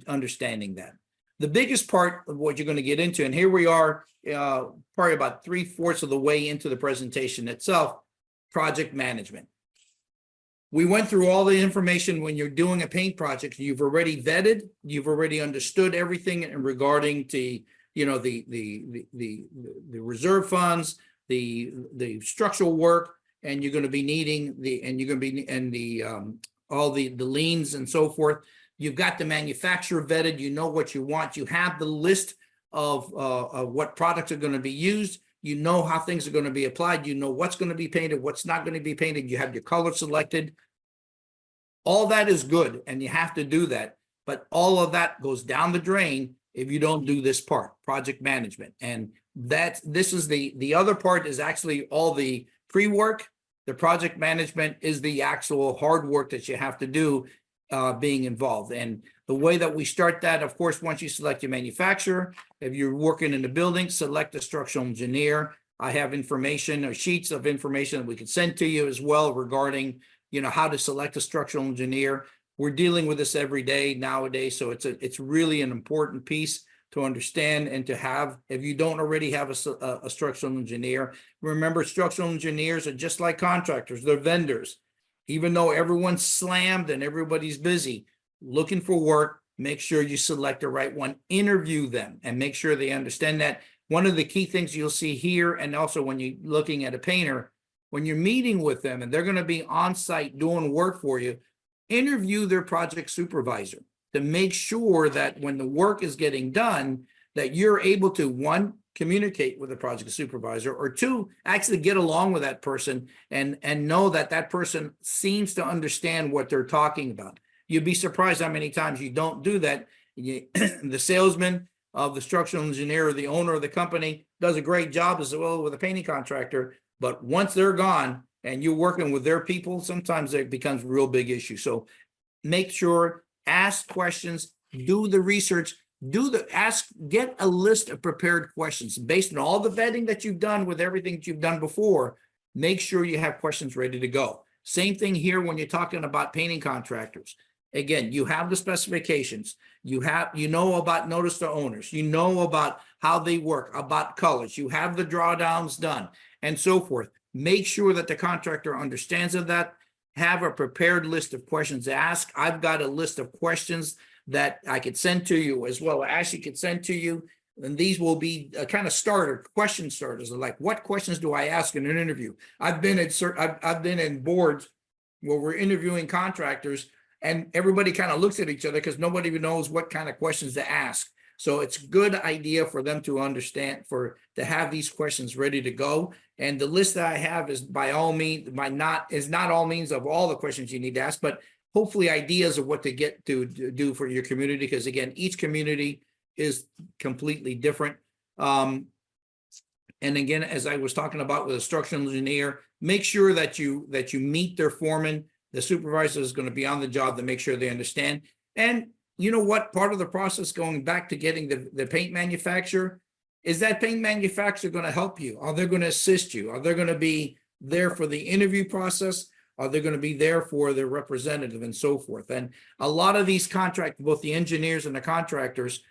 understanding that. The biggest part of what you're going to get into, and here we are, probably about 3/4 of the way into the presentation itself, project management. We went through all the information. When you're doing a paint project, you've already vetted, you've already understood everything regarding to, you know, the reserve funds, the structural work, and you're going to be needing all the liens and so forth. You've got the manufacturer vetted. You know what you want. You have the list of what products are going to be used. You know how things are going to be applied. You know what's going to be painted, what's not going to be painted. You have your color selected. All that is good, and you have to do that. But all of that goes down the drain if you don't do this part, project management. And this is the other part is actually all the pre-work. The project management is the actual hard work that you have to do being involved. And the way that we start that, of course, once you select your manufacturer, if you're working in the building, select a structural engineer. I have information or sheets of information that we could send to you as well regarding, you know, how to select a structural engineer. We're dealing with this every day nowadays, so it's really an important piece to understand and to have. If you don't already have a structural engineer, remember, structural engineers are just like contractors. They're vendors. Even though everyone's slammed and everybody's busy looking for work, make sure you select the right one, interview them, and make sure they understand that. One of the key things you'll see here, and also when you're looking at a painter, when you're meeting with them and they're going to be on site doing work for you, interview their project supervisor to make sure that when the work is getting done, that you're able to, 1, communicate with the project supervisor, or 2, actually get along with that person and know that that person seems to understand what they're talking about. You'd be surprised how many times you don't do that. The salesman of the structural engineer or the owner of the company does a great job as well with a painting contractor, but once they're gone and you're working with their people, sometimes it becomes a real big issue. So make sure, ask questions, do the research, get a list of prepared questions based on all the vetting that you've done with everything that you've done before. Make sure you have questions ready to go. Same thing here when you're talking about painting contractors. Again, you have the specifications, you know about notice to owners, you know about how they work, about colors, you have the drawdowns done, and so forth. Make sure that the contractor understands of that. Have a prepared list of questions to ask. I've got a list of questions that I could send to you as well. Ashley could send to you. And these will be a kind of question starters. Like, what questions do I ask in an interview? I've been in boards where we're interviewing contractors and everybody kind of looks at each other because nobody even knows what kind of questions to ask. So it's a good idea for them to understand, to have these questions ready to go. And the list that I have is by all means, not all means of all the questions you need to ask, but hopefully ideas of what to get to do for your community. Because again, each community is completely different. And again, as I was talking about with a structural engineer, make sure that you meet their foreman. The supervisor is going to be on the job to make sure they understand. And you know what? Part of the process going back to getting the paint manufacturer is that paint manufacturer going to help you? Are they going to assist you? Are they going to be there for the interview process? Are they going to be there for their representative and so forth? And a lot of these contract, both the engineers and the contractors,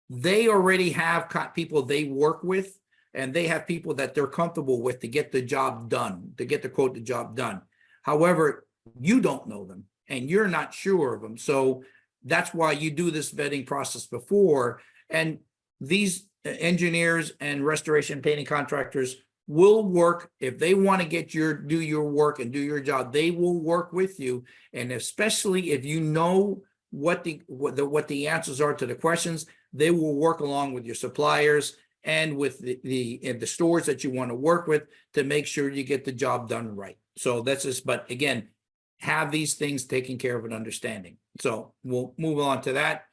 they already have people they work with, and they have people that they're comfortable with to get the job done, to get the job done. However, you don't know them and you're not sure of them. So that's why you do this vetting process before. And these engineers and restoration painting contractors will work if they want to do your work and do your job. They will work with you, and especially if you know what the answers are to the questions, they will work along with your suppliers and with the stores that you want to work with to make sure you get the job done right. So that's just, but again, have these things taken care of and understanding. So we'll move on to that.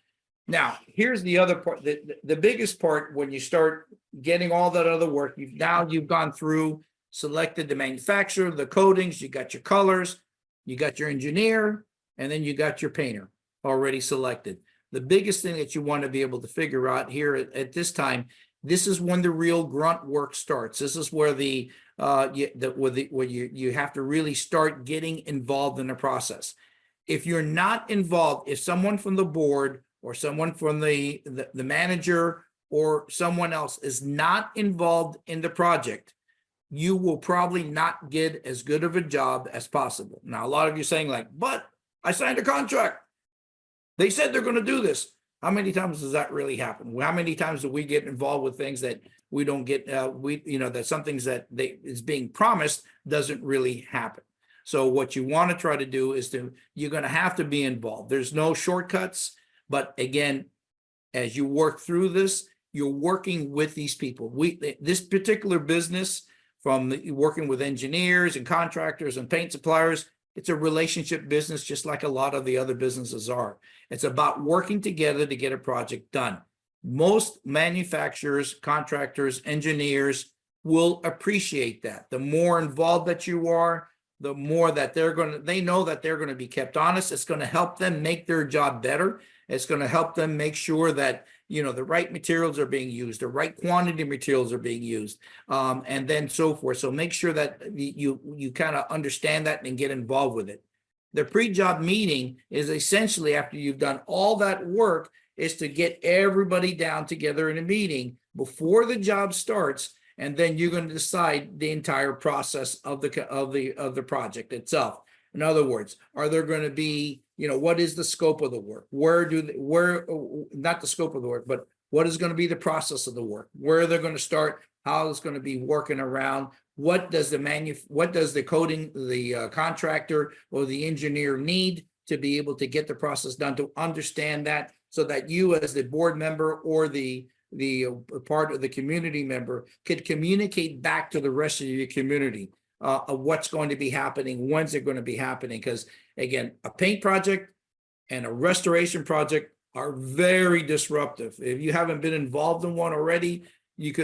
Now, here's the other part, the biggest part when you start getting all that other work, you've gone through, selected the manufacturer, the coatings, you got your colors, you got your engineer, and then you got your painter already selected. The biggest thing that you want to be able to figure out here at this time, this is when the real grunt work starts. This is where you have to really start getting involved in the process. If you're not involved, if someone from the board or someone from the manager or someone else is not involved in the project, you will probably not get as good of a job as possible. Now, a lot of you saying like, but I signed a contract. They said they're going to do this. How many times does that really happen? How many times do we get involved with things that we don't get, that some things that is being promised doesn't really happen. So what you want to try to do is you're going to have to be involved. There's no shortcuts. But again, as you work through this, you're working with these people. This particular business, from working with engineers and contractors and paint suppliers, it's a relationship business, just like a lot of the other businesses are. It's about working together to get a project done. Most manufacturers, contractors, engineers will appreciate that. The more involved that you are, the more that they know that they're going to be kept honest. It's going to help them make their job better. It's going to help them make sure that, the right materials are being used, the right quantity of materials are being used, and then so forth. So make sure that you kind of understand that and get involved with it. The pre-job meeting is essentially, after you've done all that work, is to get everybody down together in a meeting before the job starts, and then you're going to decide the entire process of the project itself. In other words, are there going to be, what is the scope of the work? Not the scope of the work, but what is going to be the process of the work? Where they're going to start? How it's going to be working around? What does the coating, the contractor or the engineer need to be able to get the process done, to understand that, so that you as the board member or the part of the community member could communicate back to the rest of your community of what's going to be happening, when's it going to be happening. Because again, a paint project and a restoration project are very disruptive. If you haven't been involved in one already, you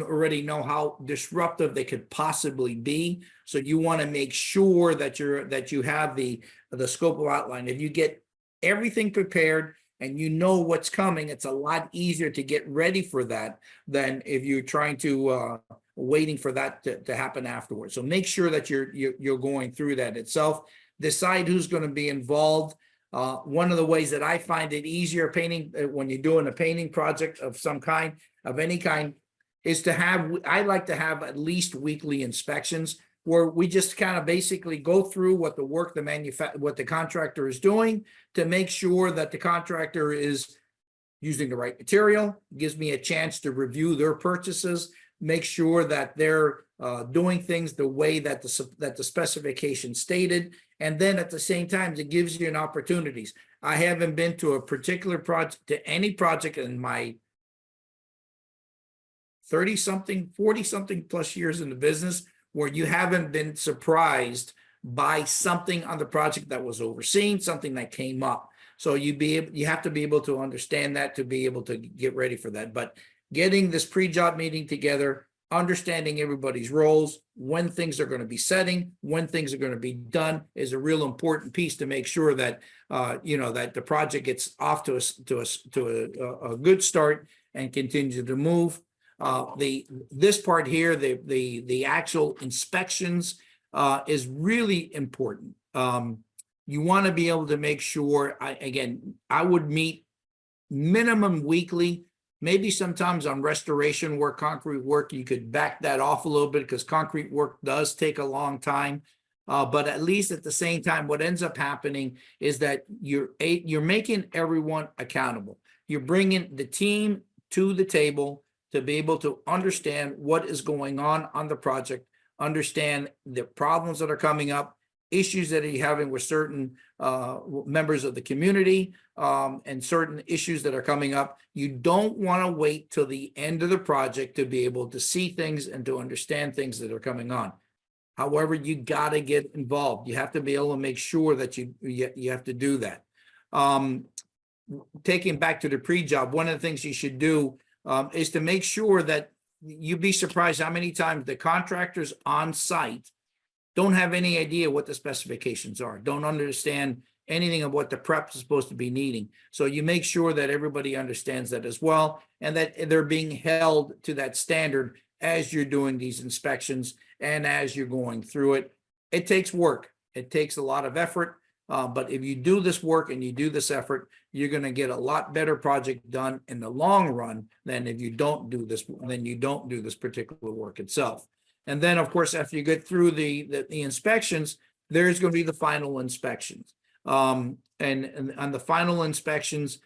already know how disruptive they could possibly be. So you want to make sure that you have the scope of outline. If you get everything prepared and you know what's coming, it's a lot easier to get ready for that than if you're trying to waiting for that to happen afterwards. So make sure that you're going through that itself. Decide who's going to be involved. One of the ways that I find it easier painting when you're doing a painting project of some kind, of any kind, is I like to have at least weekly inspections where we just kind of basically go through what the contractor is doing to make sure that the contractor is using the right material. Gives me a chance to review their purchases, make sure that they're doing things the way that the specification stated. And then at the same time, it gives you an opportunities. I haven't been to a particular project, to any project in my 30-something, 40-something plus years in the business where you haven't been surprised by something on the project that was overseen, something that came up. So you have to be able to understand that to be able to get ready for that. But getting this pre-job meeting together, understanding everybody's roles, when things are going to be setting, when things are going to be done, is a real important piece to make sure that that the project gets off to a good start and continues to move. This part here, the actual inspections, is really important. You want to be able to make sure, I would meet minimum weekly, maybe sometimes on restoration work, concrete work, you could back that off a little bit because concrete work does take a long time. But at least at the same time, what ends up happening is that you're making everyone accountable. You're bringing the team to the table to be able to understand what is going on the project, understand the problems that are coming up, issues that you're having with certain members of the community, and certain issues that are coming up. You don't want to wait till the end of the project to be able to see things and to understand things that are coming on. However, you got to get involved. You have to be able to make sure that you have to do that. Taking back to the pre-job, one of the things you should do is to make sure that you'd be surprised how many times the contractors on site don't have any idea what the specifications are, don't understand anything of what the prep is supposed to be needing. So you make sure that everybody understands that as well, and that they're being held to that standard as you're doing these inspections and as you're going through it. It takes work. It takes a lot of effort. But if you do this work and you do this effort, you're going to get a lot better project done in the long run than if you don't do this, particular work itself. And then, of course, after you get through the inspections, there's going to be the final inspections. And on the final inspections,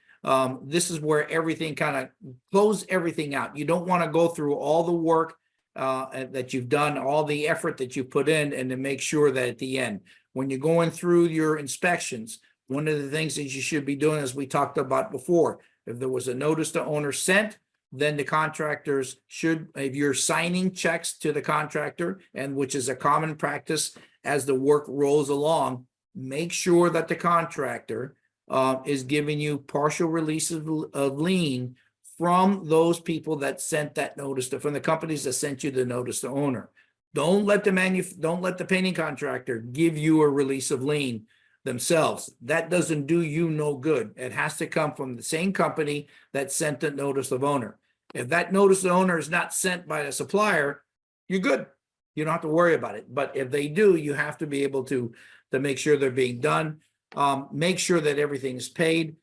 this is where everything kind of close everything out. You don't want to go through all the work that you've done, all the effort that you put in, and to make sure that at the end, when you're going through your inspections, one of the things that you should be doing, as we talked about before, if there was a notice to owner sent, then the contractors should, if you're signing checks to the contractor, and which is a common practice as the work rolls along, make sure that the contractor is giving you partial release of lien from those people that sent that notice from the companies that sent you the notice to owner. Don't let the painting contractor give you a release of lien themselves. That doesn't do you no good. It has to come from the same company that sent the notice of owner. If that notice of owner is not sent by the supplier, you're good. You don't have to worry about it. But if they do, you have to be able to make sure they're being done. Make sure that everything is paid.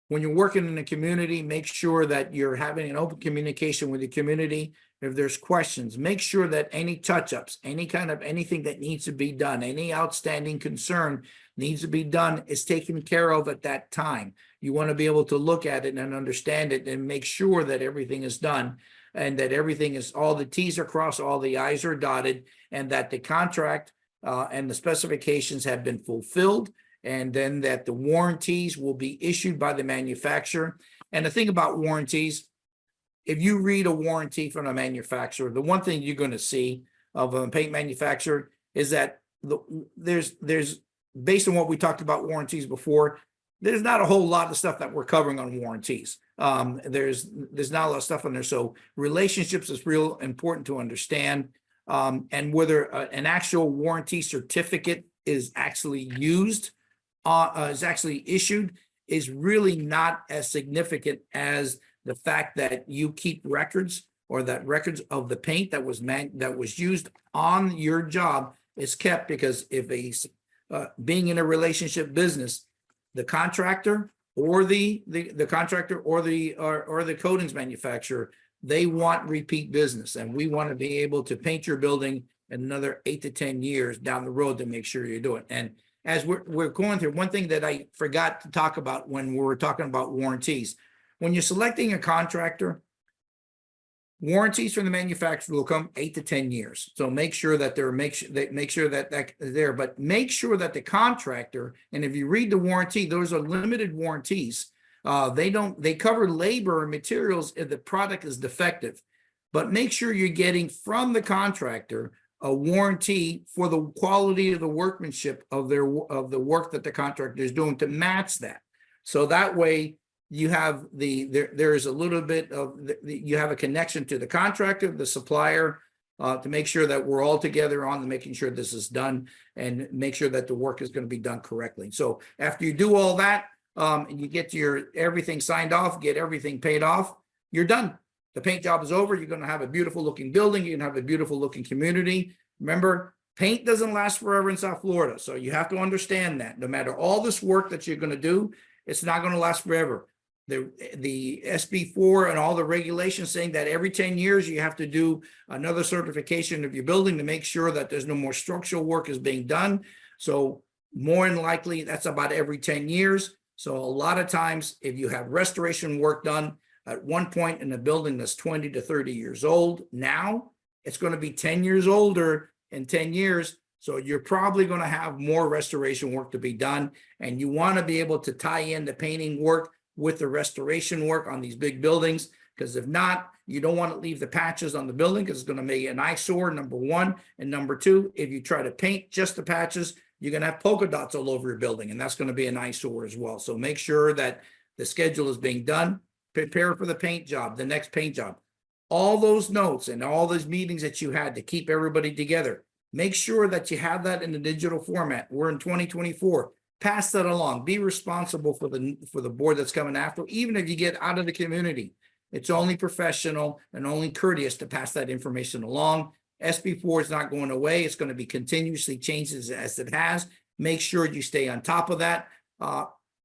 When you're working in the community, make sure that you're having an open communication with the community. If there's questions, make sure that any touch-ups, anything that needs to be done, any outstanding concern needs to be done is taken care of at that time. You want to be able to look at it and understand it and make sure that everything is done and that everything is, all the T's are crossed, all the I's are dotted, and that the contract and the specifications have been fulfilled, and then that the warranties will be issued by the manufacturer. And the thing about warranties, if you read a warranty from a manufacturer, the one thing you're going to see of a paint manufacturer is that there's based on what we talked about warranties before, there's not a whole lot of stuff that we're covering on warranties. There's not a lot of stuff on there. So relationships is real important to understand. And whether an actual warranty certificate is actually used, is actually issued, is really not as significant as the fact that you keep records, or that records of the paint that was used on your job is kept. Because if being in a relationship business, the contractor or the coatings manufacturer, they want repeat business, and we want to be able to paint your building another 8 to 10 years down the road to make sure you do it. And as we're going through, one thing that I forgot to talk about when we were talking about warranties, when you're selecting a contractor, warranties from the manufacturer will come 8 to 10 years. So make sure that make sure that there, but make sure that the contractor, and if you read the warranty, those are limited warranties. They cover labor and materials if the product is defective, but make sure you're getting from the contractor a warranty for the quality of the workmanship of the work that the contractor is doing to match that. So that way you have there is a little bit of you have a connection to the contractor, the supplier, to make sure that we're all together on making sure this is done and make sure that the work is going to be done correctly. So after you do all that, and you get your everything signed off, get everything paid off, you're done. The paint job is over. You're going to have a beautiful looking building. You're going to have a beautiful looking community. Remember, paint doesn't last forever in South Florida. So you have to understand that no matter all this work that you're going to do, it's not going to last forever. The SB4 and all the regulations saying that every 10 years you have to do another certification of your building to make sure that there's no more structural work is being done. So more than likely, that's about every 10 years. So a lot of times, if you have restoration work done at one point in a building that's 20 to 30 years old, now it's going to be 10 years older in 10 years. So you're probably going to have more restoration work to be done. And you want to be able to tie in the painting work with the restoration work on these big buildings, because if not, you don't want to leave the patches on the building because it's going to make an eyesore, number one. And number two, if you try to paint just the patches, you're going to have polka dots all over your building, and that's going to be an eyesore as well. So make sure that the schedule is being done. Prepare for the paint job, the next paint job. All those notes and all those meetings that you had to keep everybody together, make sure that you have that in the digital format. We're in 2024. Pass that along. Be responsible for the board that's coming after. Even if you get out of the community, it's only professional and only courteous to pass that information along. SB4 is not going away. It's going to be continuously changed as it has. Make sure you stay on top of that.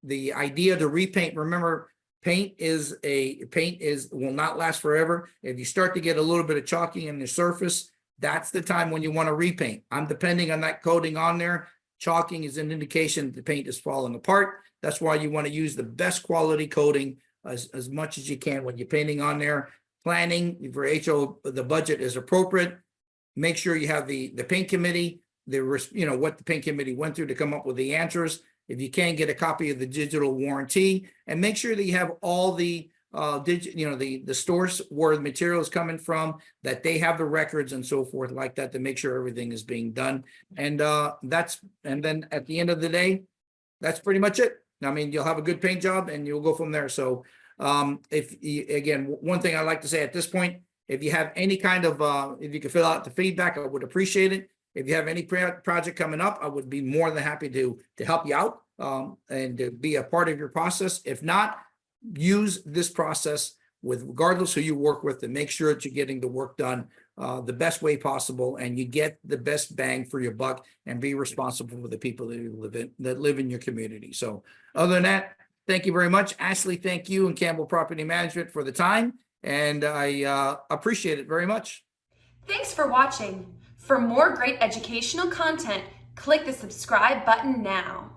The idea to repaint, remember, paint will not last forever. If you start to get a little bit of chalking in the surface, that's the time when you want to repaint. I'm depending on that coating on there. Chalking is an indication that the paint is falling apart. That's why you want to use the best quality coating as much as you can when you're painting on there. Planning for HO, the budget is appropriate. Make sure you have the paint committee, what the paint committee went through to come up with the answers. If you can, get a copy of the digital warranty, and make sure that you have all the the stores where the material is coming from, that they have the records and so forth like that to make sure everything is being done. And then at the end of the day, that's pretty much it. I mean, you'll have a good paint job and you'll go from there. So again, one thing I like to say at this point, if you have any kind of if you can fill out the feedback, I would appreciate it. If you have any project coming up, I would be more than happy to help you out and to be a part of your process. If not, use this process with regardless who you work with to make sure that you're getting the work done the best way possible and you get the best bang for your buck, and be responsible for the people that live in your community. So other than that, thank you very much. Ashley, thank you, and Campbell Property Management for the time, and I appreciate it very much. Thanks for watching. For more great educational content, click the subscribe button now.